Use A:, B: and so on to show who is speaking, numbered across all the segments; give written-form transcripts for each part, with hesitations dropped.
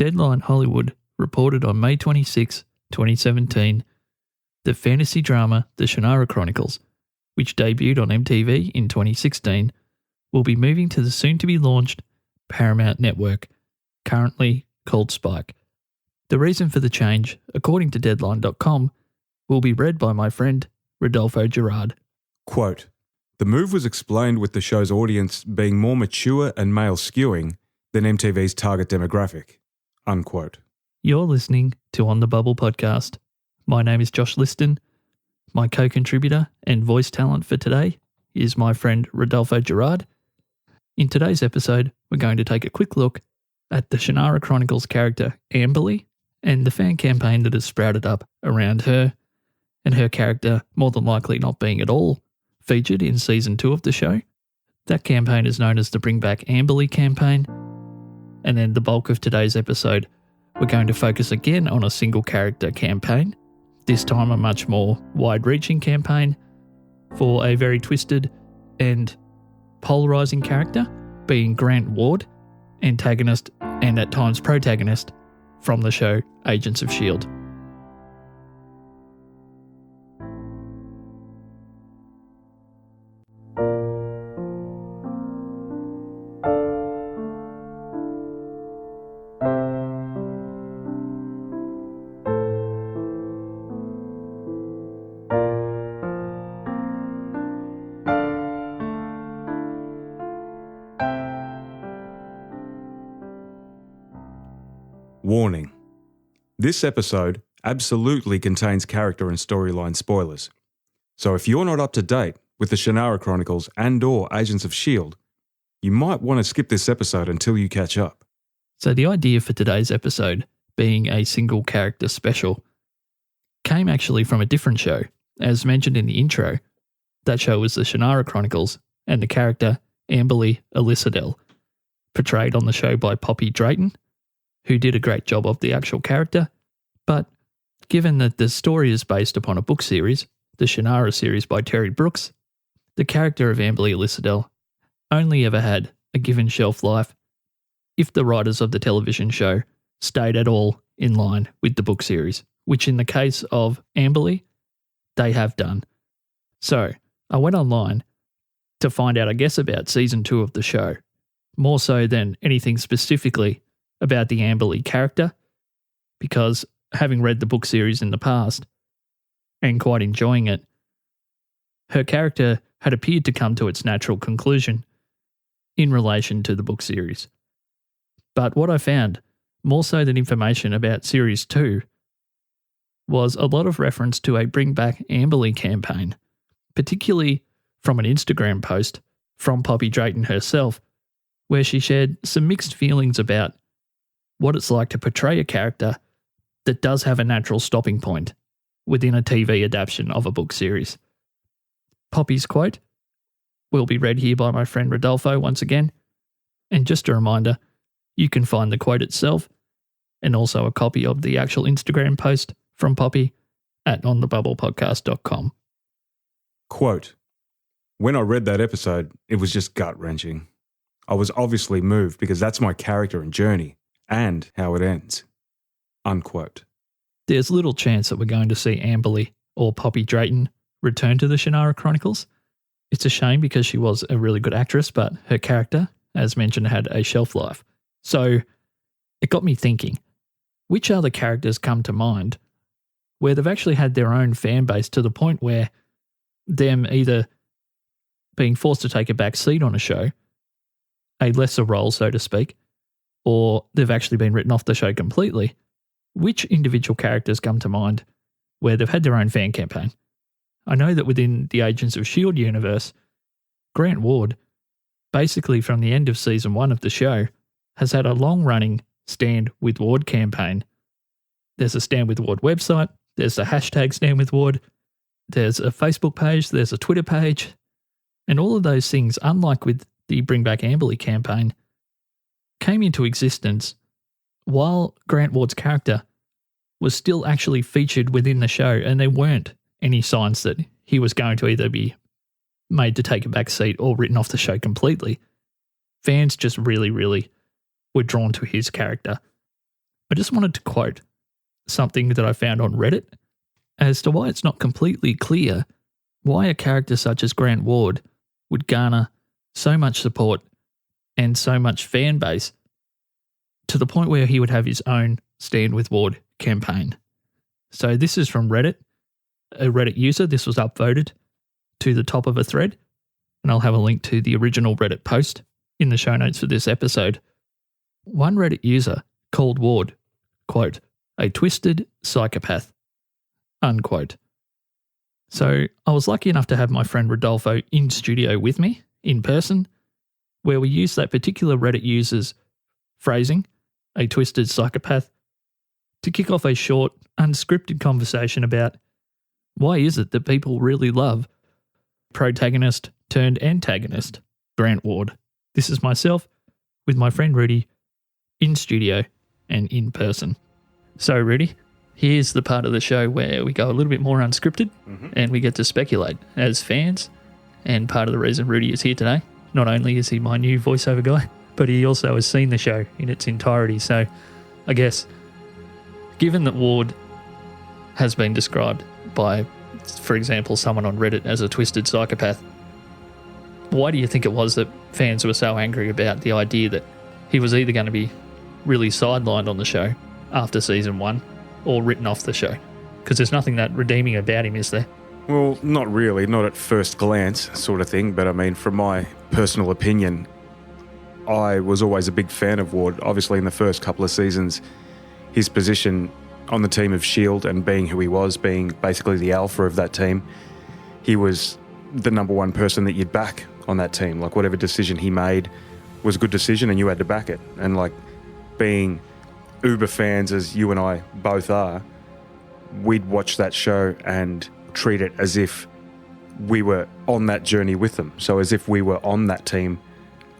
A: Deadline Hollywood reported on May 26, 2017, that fantasy drama The Shannara Chronicles, which debuted on MTV in 2016, will be moving to the soon-to-be-launched Paramount Network, currently called Spike. The reason for the change, according to Deadline.com, will be read by my friend Rodolfo Gerard.
B: Quote, "The move was explained with the show's audience being more mature and male skewing than MTV's target demographic." Unquote.
A: You're listening to On the Bubble podcast. My name is Josh Liston. My co-contributor and voice talent for today is my friend Rodolfo Gerard. In today's episode, we're going to take a quick look at the Shannara Chronicles character Amberly and the fan campaign that has sprouted up around her, and her character more than likely not being at all featured in Season 2 of the show. That campaign is known as the Bring Back Amberly campaign. And then the bulk of today's episode, we're going to focus again on a single character campaign, this time a much more wide-reaching campaign for a very twisted and polarising character, being Grant Ward, antagonist and at times protagonist from the show Agents of S.H.I.E.L.D.
B: Warning. This episode absolutely contains character and storyline spoilers. So if you're not up to date with the Shannara Chronicles and/or Agents of S.H.I.E.L.D., you might want to skip this episode until you catch up.
A: So the idea for today's episode, being a single character special, came actually from a different show. As mentioned in the intro, that show was the Shannara Chronicles, and the character Amberly Elizadell, portrayed on the show by Poppy Drayton, who did a great job of the actual character. But given that the story is based upon a book series, the Shannara series by Terry Brooks, the character of Amberly Elizadell only ever had a given shelf life if the writers of the television show stayed at all in line with the book series, which in the case of Amberly, they have done. So I went online to find out, I guess, about Season 2 of the show, more so than anything specifically about the Amberly character, because having read the book series in the past and quite enjoying it, her character had appeared to come to its natural conclusion in relation to the book series. But what I found, more so than information about Series 2, was a lot of reference to a Bring Back Amberly campaign, particularly from an Instagram post from Poppy Drayton herself, where she shared some mixed feelings about what it's like to portray a character that does have a natural stopping point within a TV adaptation of a book series. Poppy's quote will be read here by my friend Rodolfo once again. And just a reminder, you can find the quote itself and also a copy of the actual Instagram post from Poppy at onthebubblepodcast.com.
B: Quote, "When I read that episode, it was just gut-wrenching. I was obviously moved because that's my character and journey, and how it ends." Unquote.
A: There's little chance that we're going to see Amberly or Poppy Drayton return to the Shannara Chronicles. It's a shame because she was a really good actress, but her character, as mentioned, had a shelf life. So it got me thinking, which other characters come to mind where they've actually had their own fan base to the point where them either being forced to take a back seat on a show, a lesser role, so to speak, or they've actually been written off the show completely? Which individual characters come to mind where they've had their own fan campaign? I know that within the Agents of S.H.I.E.L.D. universe, Grant Ward, basically from the end of Season 1 of the show, has had a long-running Stand With Ward campaign. There's a Stand With Ward website, there's a hashtag Stand With Ward, there's a Facebook page, there's a Twitter page, and all of those things, unlike with the Bring Back Amberly campaign, came into existence while Grant Ward's character was still actually featured within the show, and there weren't any signs that he was going to either be made to take a back seat or written off the show completely. Fans just really were drawn to his character. I just wanted to quote something that I found on Reddit as to why it's not completely clear why a character such as Grant Ward would garner so much support and so much fan base to the point where he would have his own Stand With Ward campaign. So this is from Reddit, a Reddit user. This was upvoted to the top of a thread, and I'll have a link to the original Reddit post in the show notes for this episode. One Reddit user called Ward, quote, a twisted psychopath, unquote. So I was lucky enough to have my friend Rodolfo in studio with me in person, where we used that particular Reddit user's phrasing, a twisted psychopath, to kick off a short, unscripted conversation about why is it that people really love protagonist turned antagonist Grant Ward. This is myself with my friend Rudy in studio and in person. So Rudy, here's the part of the show where we go a little bit more unscripted and we get to speculate as fans. And part of the reason Rudy is here today, not only is he my new voiceover guy, but he also has seen the show in its entirety. So I guess, given that Ward has been described by, for example, someone on Reddit as a twisted psychopath, why do you think it was that fans were so angry about the idea that he was either going to be really sidelined on the show after season 1 or written off the show? Because there's nothing that redeeming about him, is there?
B: Well, not really, not at first glance sort of thing, but I mean, from my personal opinion, I was always a big fan of Ward. Obviously, in the first couple of seasons, his position on the team of S.H.I.E.L.D. and being who he was, being basically the alpha of that team, he was the number one person that you'd back on that team. Like, whatever decision he made was a good decision and you had to back it. And like, being uber fans as you and I both are, we'd watch that show and treat it as if we were on that journey with them. So as if we were on that team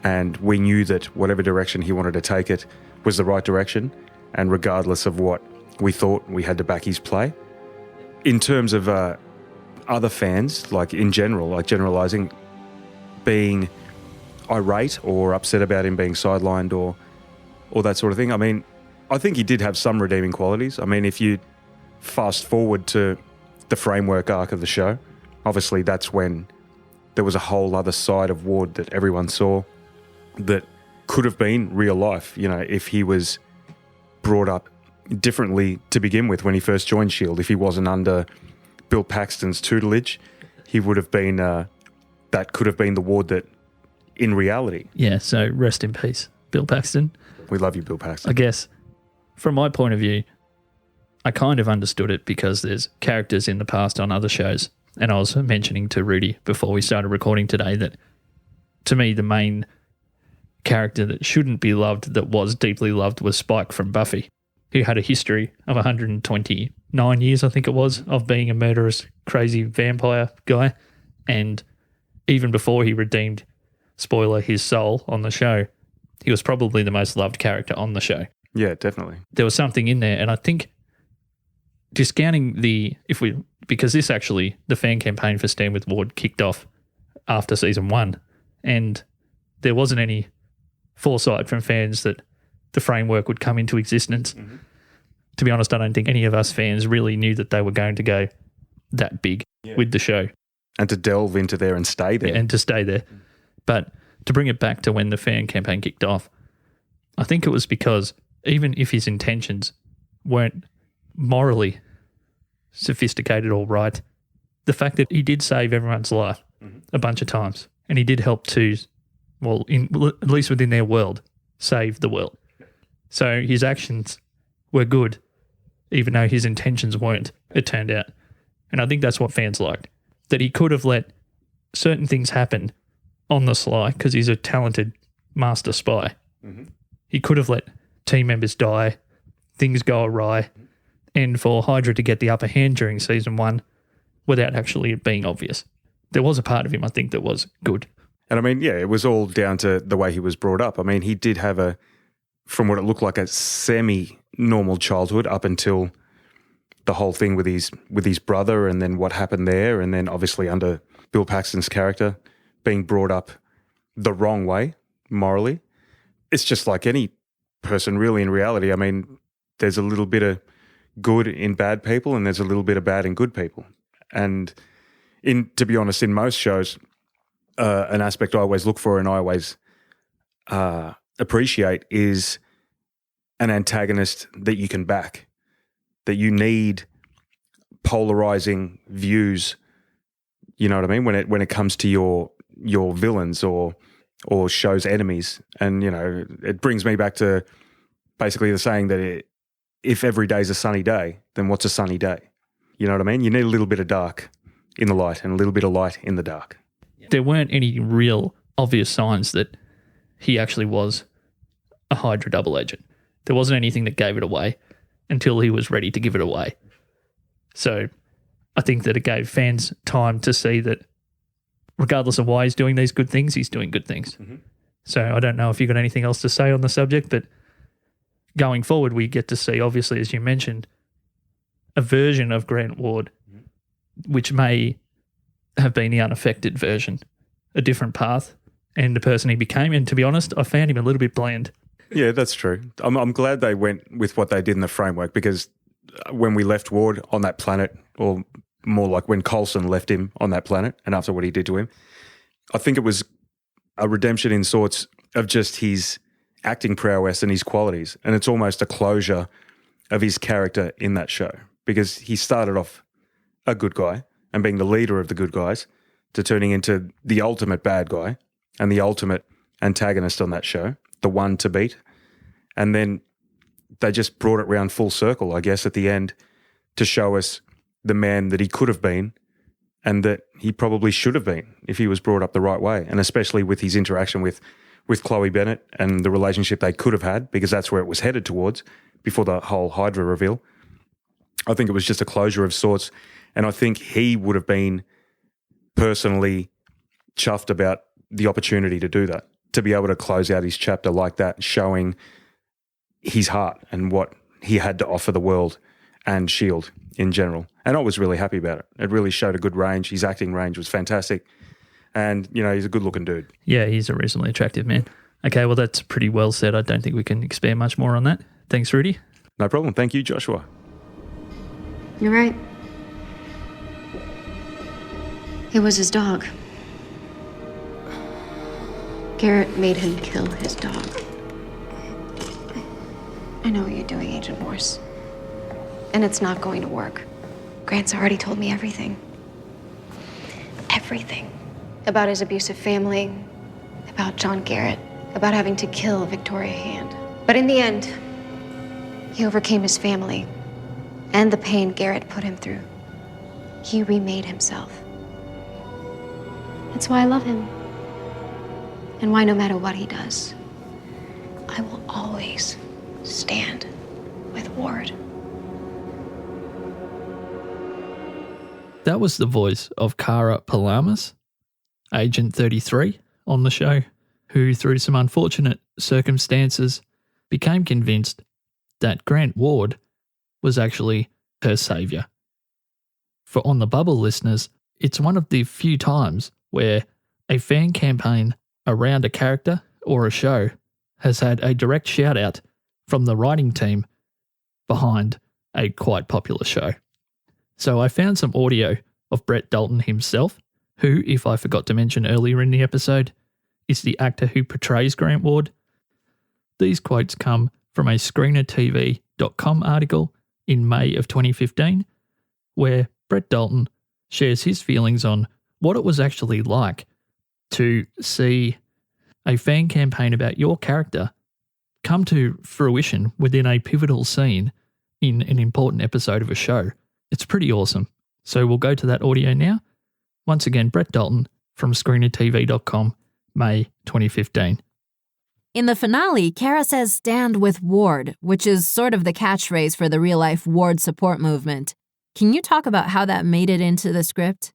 B: and we knew that whatever direction he wanted to take it was the right direction, and regardless of what we thought, we had to back his play. In terms of other fans, like in general, like generalising, being irate or upset about him being sidelined or that sort of thing, I mean, I think he did have some redeeming qualities. I mean, if you fast forward to the framework arc of the show, obviously that's when there was a whole other side of Ward that everyone saw that could have been real life, you know, if he was brought up differently to begin with when he first joined S.H.I.E.L.D. If he wasn't under Bill Paxton's tutelage, he would have been, that could have been the Ward that in reality.
A: Yeah, so rest in peace, Bill Paxton.
B: We love you, Bill Paxton.
A: I guess from my point of view, I kind of understood it because there's characters in the past on other shows, and I was mentioning to Rudy before we started recording today that to me the main character that shouldn't be loved that was deeply loved was Spike from Buffy, who had a history of 129 years, I think it was, of being a murderous, crazy vampire guy. And even before he redeemed, spoiler, his soul on the show, he was probably the most loved character on the show.
B: Yeah, definitely.
A: There was something in there, and I think discounting because this actually, the fan campaign for Stand With Ward kicked off after season 1, and there wasn't any foresight from fans that the framework would come into existence. Mm-hmm. To be honest, I don't think any of us fans really knew that they were going to go that big with the show.
B: And to delve into there and stay there.
A: Yeah, and to stay there. But to bring it back to when the fan campaign kicked off, I think it was because even if his intentions weren't morally sophisticated or right, the fact that he did save everyone's life a bunch of times, and he did help to, at least within their world, save the world. So his actions were good, even though his intentions weren't, it turned out. And I think that's what fans liked, that he could have let certain things happen on the sly because he's a talented master spy. Mm-hmm. He could have let team members die, things go awry, and for Hydra to get the upper hand during season 1 without actually it being obvious. There was a part of him, I think, that was good.
B: And I mean, yeah, it was all down to the way he was brought up. I mean, he did have from what it looked like, a semi-normal childhood up until the whole thing with his brother, and then what happened there, and then obviously under Bill Paxton's character being brought up the wrong way morally. It's just like any person really in reality. I mean, there's a little bit of good in bad people and there's a little bit of bad in good people. And to be honest, in most shows, an aspect I always look for and I always appreciate is an antagonist that you can back, that you need polarizing views. You know what I mean? When it comes to your villains or show's enemies. And, you know, it brings me back to basically the saying that if every day's a sunny day, then what's a sunny day? You know what I mean? You need a little bit of dark in the light and a little bit of light in the dark.
A: There weren't any real obvious signs that he actually was a Hydra double agent. There wasn't anything that gave it away until he was ready to give it away. So I think that it gave fans time to see that regardless of why he's doing these good things, he's doing good things. Mm-hmm. So I don't know if you've got anything else to say on the subject, but going forward, we get to see, obviously, as you mentioned, a version of Grant Ward, which may have been the unaffected version, a different path, and the person he became. And to be honest, I found him a little bit bland.
B: Yeah, that's true. I'm glad they went with what they did in the framework, because when we left Ward on that planet, or more like when Coulson left him on that planet and after what he did to him, I think it was a redemption in sorts of just his acting prowess and his qualities. And it's almost a closure of his character in that show, because he started off a good guy and being the leader of the good guys to turning into the ultimate bad guy and the ultimate antagonist on that show, the one to beat. And then they just brought it round full circle, I guess, at the end to show us the man that he could have been and that he probably should have been if he was brought up the right way, and especially with his interaction with Chloe Bennett and the relationship they could have had, because that's where it was headed towards before the whole Hydra reveal. I think it was just a closure of sorts, and I think he would have been personally chuffed about the opportunity to do that, to be able to close out his chapter like that, showing his heart and what he had to offer the world and S.H.I.E.L.D. in general. And I was really happy about it. It really showed a good range. His acting range was fantastic. And, you know, he's a good-looking dude.
A: Yeah, he's a reasonably attractive man. Okay, well, that's pretty well said. I don't think we can expand much more on that. Thanks, Rudy.
B: No problem. Thank you, Joshua.
C: You're right. It was his dog. Garrett made him kill his dog. I know what you're doing, Agent Morse. And it's not going to work. Grant's already told me everything. Everything. About his abusive family, about John Garrett, about having to kill Victoria Hand. But in the end, he overcame his family and the pain Garrett put him through. He remade himself. That's why I love him. And why no matter what he does, I will always stand with Ward.
A: That was the voice of Cara Palamas, Agent 33 on the show, who through some unfortunate circumstances became convinced that Grant Ward was actually her saviour. For On the Bubble listeners, it's one of the few times where a fan campaign around a character or a show has had a direct shout out from the writing team behind a quite popular show. So I found some audio of Brett Dalton himself, who, if I forgot to mention earlier in the episode, is the actor who portrays Grant Ward. These quotes come from a ScreenerTV.com article in May of 2015, where Brett Dalton shares his feelings on what it was actually like to see a fan campaign about your character come to fruition within a pivotal scene in an important episode of a show. It's pretty awesome. So we'll go to that audio now. Once again, Brett Dalton from ScreenerTV.com, May 2015.
D: In the finale, Kara says stand with Ward, which is sort of the catchphrase for the real-life Ward support movement. Can you talk about how that made it into the script?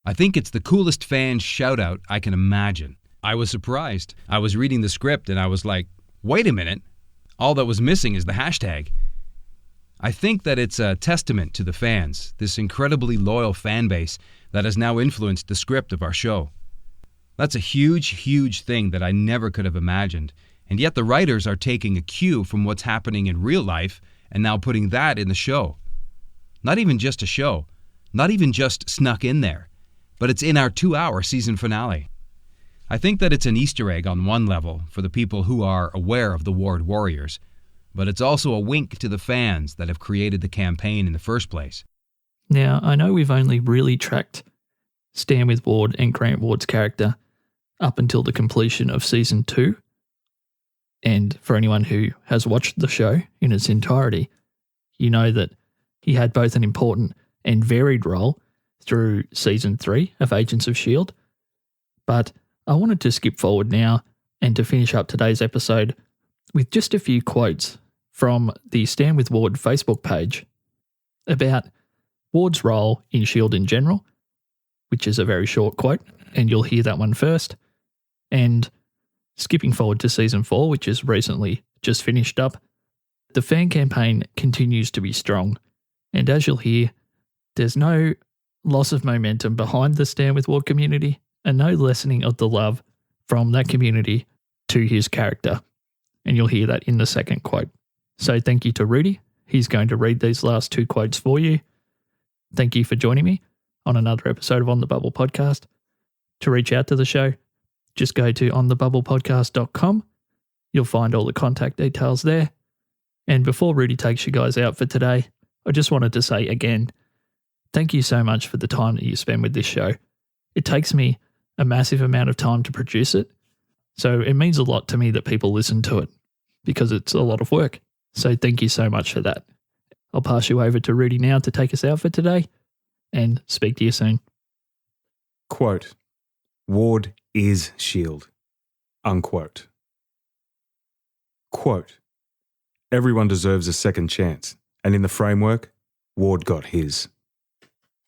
E: I think it's the coolest fan shout-out I can imagine. I was surprised. I was reading the script and I was like, wait a minute, all that was missing is the hashtag. I think that it's a testament to the fans, this incredibly loyal fan base that has now influenced the script of our show. That's a huge, huge thing that I never could have imagined, and yet the writers are taking a cue from what's happening in real life and now putting that in the show. Not even just a show, not even just snuck in there, but it's in our 2-hour season finale. I think that it's an Easter egg on one level for the people who are aware of the Ward Warriors, but it's also a wink to the fans that have created the campaign in the first place.
A: Now, I know we've only really tracked Stand With Ward and Grant Ward's character up until the completion of Season 2, and for anyone who has watched the show in its entirety, you know that he had both an important and varied role through Season 3 of Agents of S.H.I.E.L.D., but I wanted to skip forward now and to finish up today's episode with just a few quotes from the Stand With Ward Facebook page about Ward's role in S.H.I.E.L.D. in general, which is a very short quote, and you'll hear that one first. And skipping forward to Season 4, which is recently just finished up, the fan campaign continues to be strong, and as you'll hear, there's no loss of momentum behind the Stand With Ward community and no lessening of the love from that community to his character. And you'll hear that in the second quote. So thank you to Rudy. He's going to read these last 2 quotes for you. Thank you for joining me on another episode of On The Bubble Podcast. To reach out to the show, just go to onthebubblepodcast.com. You'll find all the contact details there. And before Rudy takes you guys out for today, I just wanted to say again, thank you so much for the time that you spend with this show. It takes me a massive amount of time to produce it, so it means a lot to me that people listen to it because it's a lot of work. So thank you so much for that. I'll pass you over to Rudy now to take us out for today and speak to you soon.
B: Quote, Ward is S.H.I.E.L.D. Unquote. Quote, everyone deserves a second chance, and in the framework, Ward got his.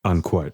B: Unquote.